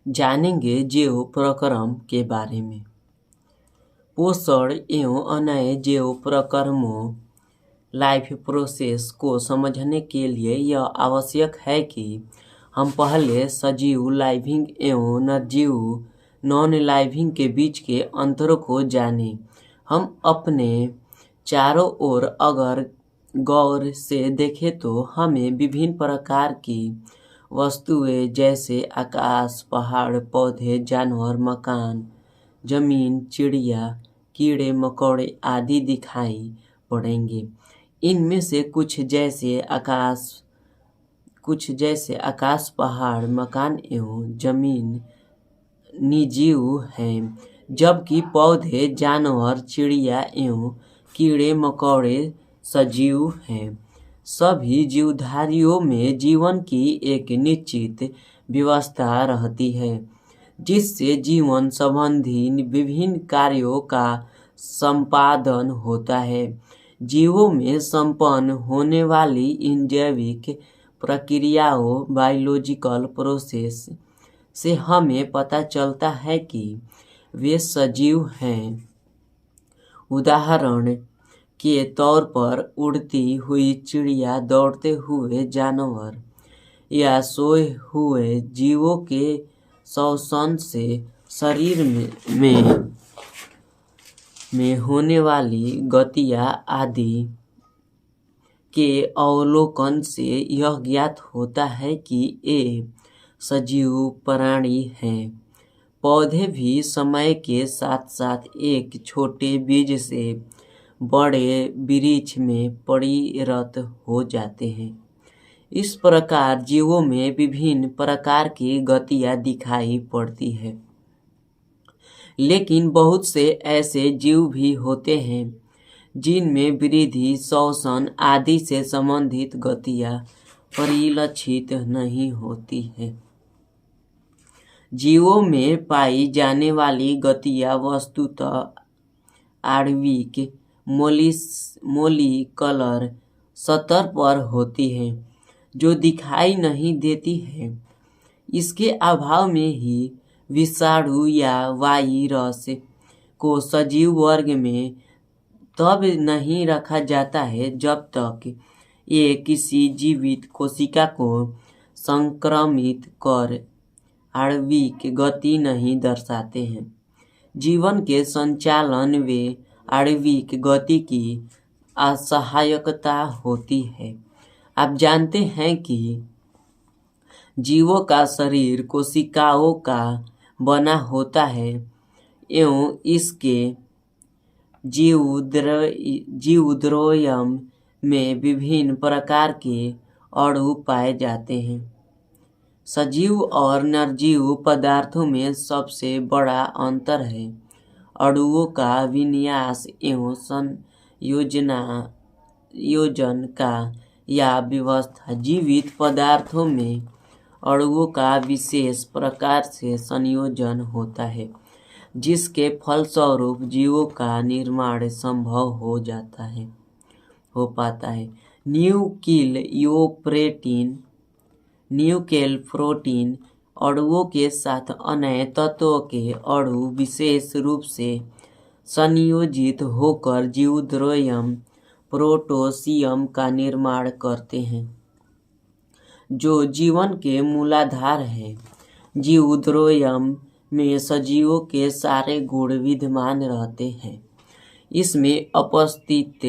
जानेंगे जैव प्रक्रम के बारे में। पोषण एवं अन्य जैव प्रक्रमों लाइफ प्रोसेस को समझने के लिए यह आवश्यक है कि हम पहले सजीव लाइविंग एवं निर्जीव नॉन लाइविंग के बीच के अंतरों को जानें। हम अपने चारों ओर अगर गौर से देखें तो हमें विभिन्न प्रकार की वस्तुएं जैसे आकाश, पहाड़, पौधे, जानवर, मकान, जमीन, चिड़िया, कीड़े मकोड़े आदि दिखाई पड़ेंगे। इनमें से कुछ आकाश, पहाड़, मकान एवं जमीन निर्जीव हैं, जबकि पौधे, जानवर, चिड़िया एवं कीड़े मकोड़े सजीव हैं। सभी जीवधारियों में जीवन की एक निश्चित व्यवस्था रहती है, जिससे जीवन संबंधी विभिन्न कार्यों का संपादन होता है। जीवों में संपन्न होने वाली इन जैविक प्रक्रियाओं बायोलॉजिकल प्रोसेस से हमें पता चलता है कि वे सजीव हैं। उदाहरण के तौर पर उड़ती हुई चिड़िया, दौड़ते हुए जानवर या सोए हुए जीवों के श्वसन से शरीर में होने वाली गतियाँ आदि के अवलोकन से यह ज्ञात होता है कि ये सजीव प्राणी हैं। पौधे भी समय के साथ साथ एक छोटे बीज से बड़े वृक्ष में परिणत हो जाते हैं। इस प्रकार जीवों में विभिन्न प्रकार की गतियाँ दिखाई पड़ती है, लेकिन बहुत से ऐसे जीव भी होते हैं जिनमें वृद्धि, श्वसन आदि से संबंधित गतियाँ परिलक्षित नहीं होती है। जीवों में पाई जाने वाली गतियाँ वस्तुतः आणविक मोलिकुलर सतह पर होती हैं, जो दिखाई नहीं देती है। इसके अभाव में ही विषाणु या वायरस को सजीव वर्ग में तब नहीं रखा जाता है जब तक ये किसी जीवित कोशिका को संक्रमित कर आणविक गति नहीं दर्शाते हैं। जीवन के संचालन में आणविक गति की असहायकता होती है। आप जानते हैं कि जीवों का शरीर कोशिकाओं का बना होता है एवं इसके जीवद्रव्य में विभिन्न प्रकार के अणु पाए जाते हैं। सजीव और निर्जीव पदार्थों में सबसे बड़ा अंतर है अणुओं का विन्यास एवं संयोजन का या व्यवस्था। जीवित पदार्थों में अणुओं का विशेष प्रकार से संयोजन होता है, जिसके फलस्वरूप जीवों का निर्माण संभव हो पाता है। न्यूक्लियोप्रोटीन अणुओं के साथ अन्य तत्वों के अणु विशेष रूप से संयोजित होकर जीवद्रव्य प्रोटोसियम का निर्माण करते हैं, जो जीवन के मूलाधार है। जीवद्रव्य में सजीवों के सारे गुण विद्यमान रहते हैं। इसमें उपस्थित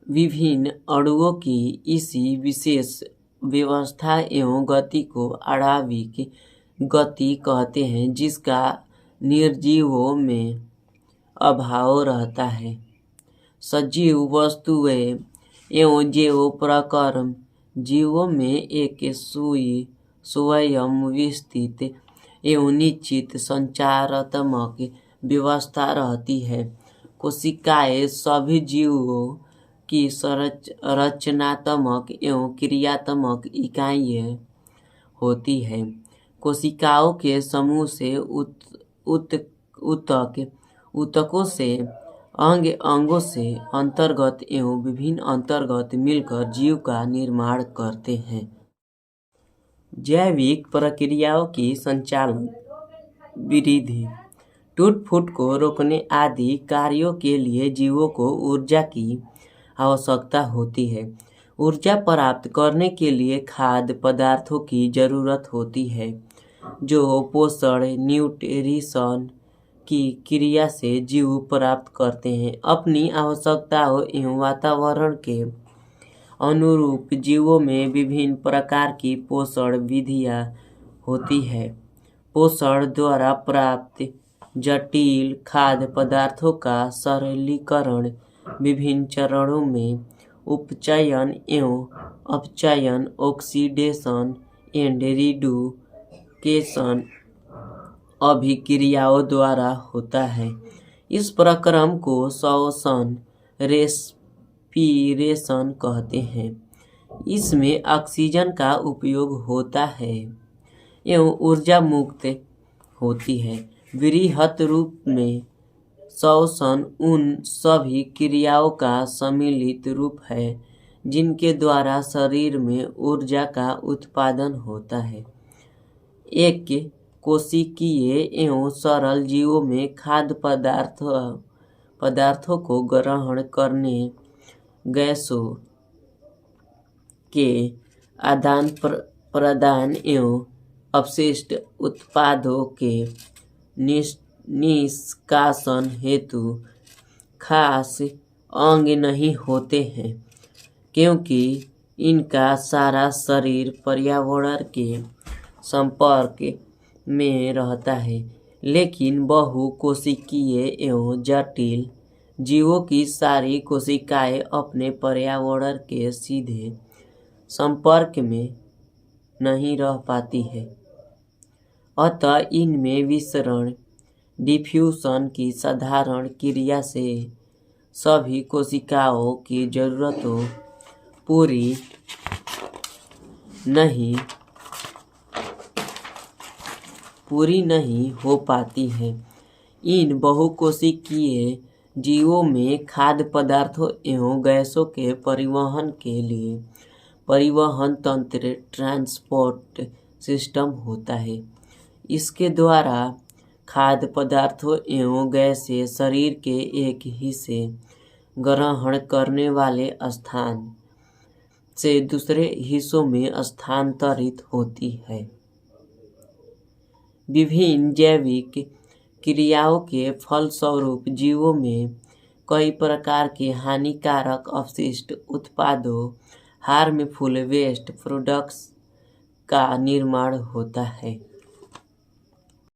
विभिन्न अणुओं की इसी विशेष व्यवस्था एवं गति को आणविक गति कहते हैं, जिसका निर्जीवों में अभाव रहता है। सजीव वस्तुएं एवं जैव प्रक्रम जीवों में एक स्वयं विस्तृत एवं निश्चित संचारात्मक व्यवस्था रहती है। कोशिकाएं सभी जीवों की रचनात्मक एवं क्रियात्मक इकाइयां होती हैं। कोशिकाओं के समूह से ऊतकों से अंगों से अंतर्गत एवं विभिन्न अंतर्गत मिलकर जीव का निर्माण करते हैं। जैविक प्रक्रियाओं की संचालन, वृद्धि, टूट-फूट को रोकने आदि कार्यों के लिए जीवों को ऊर्जा की आवश्यकता होती है। ऊर्जा प्राप्त करने के लिए खाद्य पदार्थों की जरूरत होती है, जो पोषण न्यूट्रिशन की क्रिया से जीव प्राप्त करते हैं। अपनी आवश्यकताओं एवं वातावरण के अनुरूप जीवों में विभिन्न प्रकार की पोषण विधियाँ होती है। पोषण द्वारा प्राप्त जटिल खाद्य पदार्थों का सरलीकरण विभिन्न चरणों में उपचयन एवं अपचयन, ऑक्सीडेशन एंड रिडुकेशन अभिक्रियाओं द्वारा होता है। इस प्रक्रम को श्वसन रेस्पिरेशन कहते हैं। इसमें ऑक्सीजन का उपयोग होता है एवं ऊर्जा मुक्त होती है। वृहत रूप में श्वसन उन सभी क्रियाओं का सम्मिलित रूप है जिनके द्वारा शरीर में ऊर्जा का उत्पादन होता है। एक कोशिकीय एवं सरल जीवों में खाद्य पदार्थों को ग्रहण करने गैसों के आदान प्रदान एवं अपशिष्ट उत्पादों के निष्कासन हेतु खास अंग नहीं होते हैं, क्योंकि इनका सारा शरीर पर्यावरण के संपर्क में रहता है। लेकिन बहुकोशिकीय एवं जटिल जीवों की सारी कोशिकाएं अपने पर्यावरण के सीधे संपर्क में नहीं रह पाती है, अतः इनमें विसरण डिफ्यूजन की साधारण क्रिया से सभी कोशिकाओं की जरूरतों पूरी नहीं हो पाती है। इन बहुकोशिकीय जीवों में खाद्य पदार्थों एवं गैसों के परिवहन के लिए परिवहन तंत्र ट्रांसपोर्ट सिस्टम होता है। इसके द्वारा खाद्य पदार्थों एवं गैसें शरीर के एक हिस्से ग्रहण करने वाले स्थान से दूसरे हिस्सों में स्थानांतरित होती है। विभिन्न जैविक क्रियाओं के फलस्वरूप जीवों में कई प्रकार के हानिकारक अपशिष्ट उत्पादों हार्मफुल वेस्ट प्रोडक्ट्स का निर्माण होता है।